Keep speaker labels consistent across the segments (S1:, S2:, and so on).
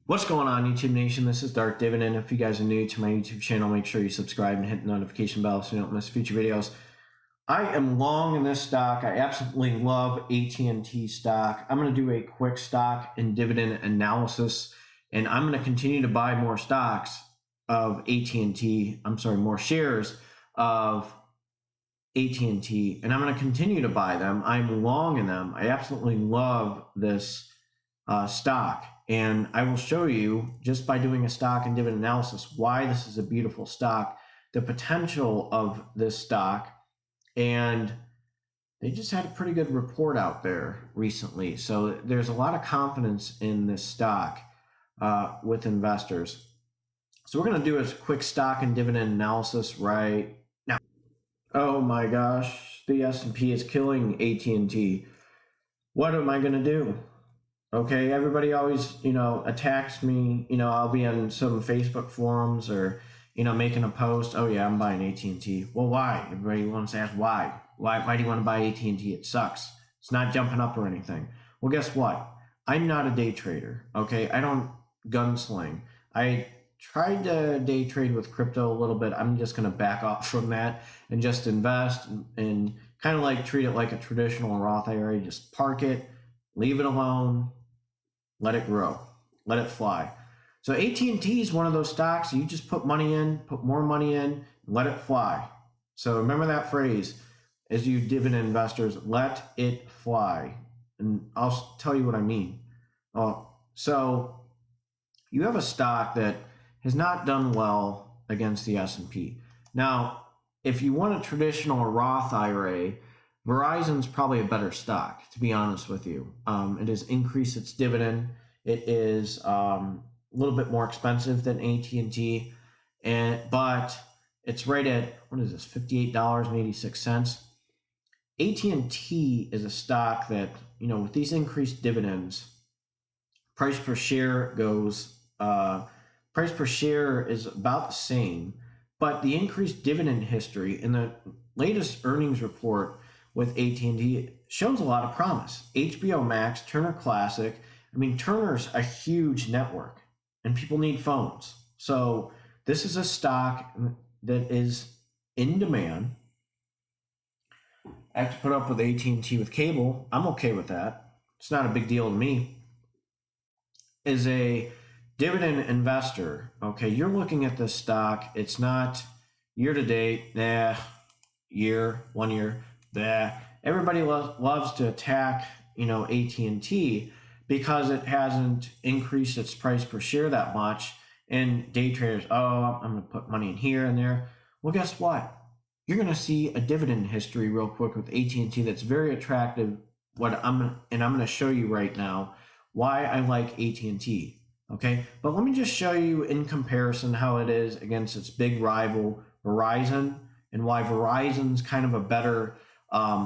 S1: What's going on, YouTube Nation? This is Dark Dividend. If you guys are new to my YouTube channel, make sure you subscribe and hit the notification bell so you don't miss future videos. I am long in this stock. I absolutely love AT&T stock. I'm going to do a quick stock and dividend analysis, and I'm going to continue to buy more stocks of AT&T. I'm sorry, more shares of AT&T, and I'm going to continue to buy them. I'm long in them. I absolutely love this stock. And I will show you, just by doing a stock and dividend analysis, why this is a beautiful stock, the potential of this stock. And they just had a pretty good report out there recently. So there's a lot of confidence in this stock with investors. So we're going to do a quick stock and dividend analysis right now. Oh my gosh, the S&P is killing AT&T. What am I going to do? Okay, everybody always, attacks me. I'll be on some Facebook forums or, making a post. Oh yeah, I'm buying AT&T. Well, why? Everybody wants to ask why. Why do you want to buy AT&T? It sucks. It's not jumping up or anything. Well, guess what? I'm not a day trader. Okay, I don't gunsling. I tried to day trade with crypto a little bit. I'm just going to back off from that and just invest and kind of like treat it like a traditional Roth IRA. Just park it, leave it alone. Let it grow, let it fly. So AT&T is one of those stocks you just put money in, put more money in, let it fly. So remember that phrase as you dividend investors, let it fly. And I'll tell you what I mean. So you have a stock that has not done well against the S&P. Now, if you want a traditional Roth IRA, Verizon's probably a better stock, to be honest with you. It has increased its dividend. It is a little bit more expensive than AT&T, but it's right at, what is this, $58.86. AT&T is a stock that, with these increased dividends, price per share is about the same, but the increased dividend history in the latest earnings report with AT&T shows a lot of promise. HBO Max, Turner Classic. I mean, Turner's a huge network and people need phones. So this is a stock that is in demand. I have to put up with AT&T with cable. I'm okay with that. It's not a big deal to me. As a dividend investor, okay, you're looking at this stock. It's not year to date, 1 year. Everybody loves to attack, AT&T because it hasn't increased its price per share that much. And day traders, I'm going to put money in here and there. Well, guess what? You're going to see a dividend history real quick with AT&T that's very attractive. I'm going to show you right now why I like AT&T. Okay, but let me just show you in comparison how it is against its big rival Verizon and why Verizon's kind of a better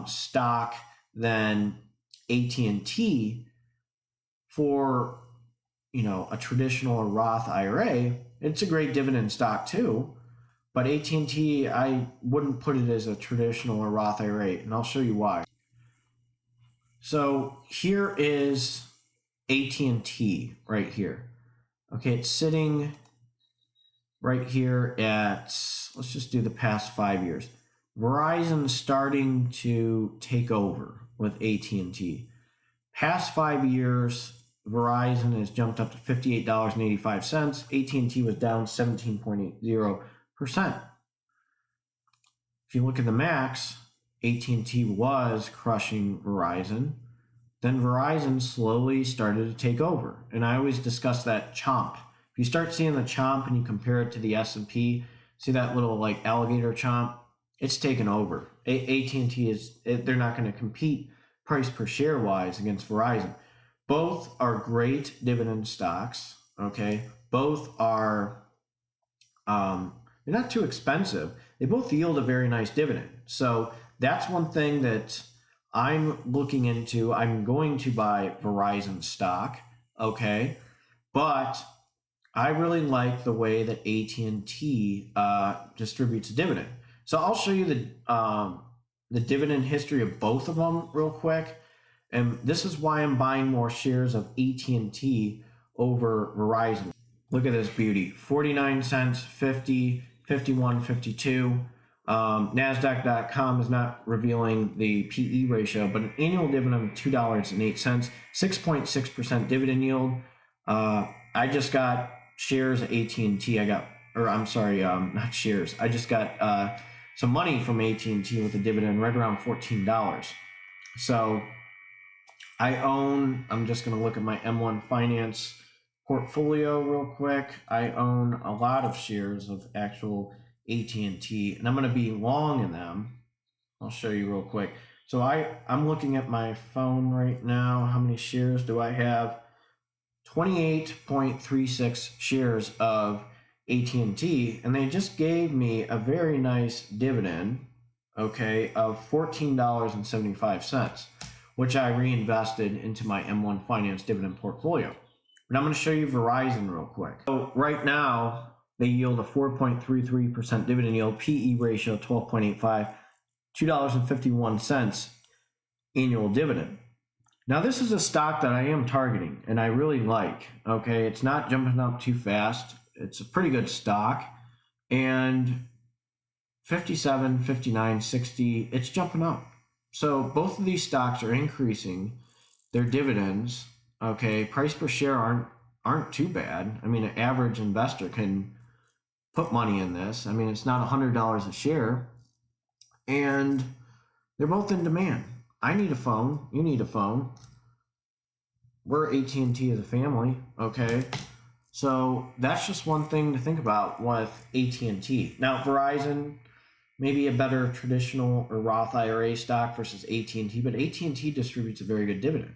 S1: stock than AT&T for a traditional Roth IRA. It's a great dividend stock too, but AT&T I wouldn't put it as a traditional or Roth IRA, and I'll show you why. So here is AT&T right here. Okay, it's sitting right here at, let's just do the past 5 years. Verizon's starting to take over with AT&T. Past 5 years, Verizon has jumped up to $58.85. AT&T was down 17.80%. If you look at the max, AT&T was crushing Verizon. Then Verizon slowly started to take over. And I always discuss that chomp. If you start seeing the chomp and you compare it to the S&P, see that little like alligator chomp? It's taken over. AT&T they're not going to compete price per share wise against Verizon. Both are great dividend stocks. Okay, both are they're not too expensive. They both yield a very nice dividend. So that's one thing that I'm looking into. I'm going to buy Verizon stock. Okay, but I really like the way that AT&T distributes dividend. So I'll show you the dividend history of both of them real quick. And this is why I'm buying more shares of AT&T over Verizon. Look at this beauty, 49 cents, 50, 51, 52. NASDAQ.com is not revealing the PE ratio, but an annual dividend of $2.08, 6.6% dividend yield. I just got shares of AT&T. Not shares. I just got some money from AT&T with a dividend right around $14. So I'm just going to look at my M1 Finance portfolio real quick. I own a lot of shares of actual AT&T, and I'm going to be long in them. I'll show you real quick. So I'm looking at my phone right now. How many shares do I have? 28.36 shares of AT&T, and they just gave me a very nice dividend, okay, of $14.75, which I reinvested into my M1 Finance dividend portfolio. But I'm going to show you Verizon real quick. So right now, they yield a 4.33% dividend yield, PE ratio 12.85, $2.51 annual dividend. Now, this is a stock that I am targeting, and I really like, okay? It's not jumping up too fast. It's a pretty good stock, and 57, 59, 60, it's jumping up. So both of these stocks are increasing their dividends, okay? Price per share aren't too bad. I mean, an average investor can put money in this. I mean, it's not $100 a share, and they're both in demand. I need a phone. You need a phone. We're AT&T as a family, okay? So that's just one thing to think about with AT&T. Now, Verizon, maybe a better traditional or Roth IRA stock versus AT&T, but AT&T distributes a very good dividend.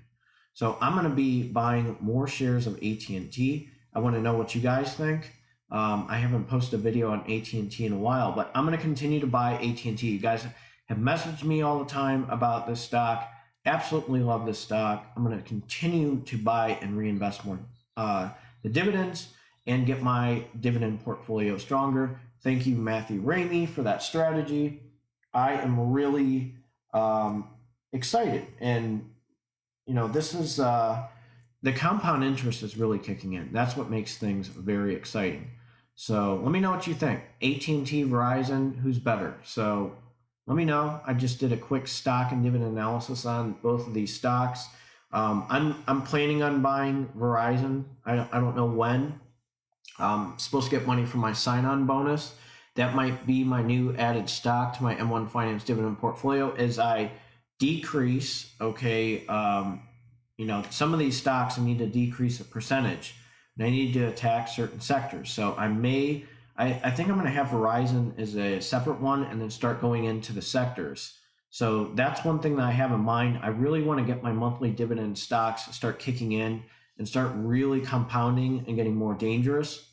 S1: So I'm going to be buying more shares of AT&T. I want to know what you guys think. I haven't posted a video on AT&T in a while, but I'm going to continue to buy AT&T. You guys have messaged me all the time about this stock. Absolutely love this stock. I'm going to continue to buy and reinvest more the dividends and get my dividend portfolio stronger. Thank you, Matthew Ramey, for that strategy. I am really excited. And, this is the compound interest is really kicking in. That's what makes things very exciting. So let me know what you think. AT&T, Verizon, who's better? So let me know. I just did a quick stock and dividend analysis on both of these stocks. I'm planning on buying Verizon. I don't know when. I'm supposed to get money from my sign-on bonus. That might be my new added stock to my M1 Finance dividend portfolio as I decrease, okay, some of these stocks I need to decrease a percentage, and I need to attack certain sectors. So I think I'm going to have Verizon as a separate one and then start going into the sectors. So that's one thing that I have in mind. I really want to get my monthly dividend stocks start kicking in and start really compounding and getting more dangerous.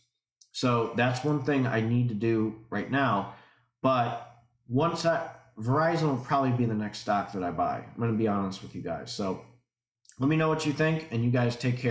S1: So that's one thing I need to do right now. But Verizon will probably be the next stock that I buy. I'm going to be honest with you guys. So let me know what you think, and you guys take care.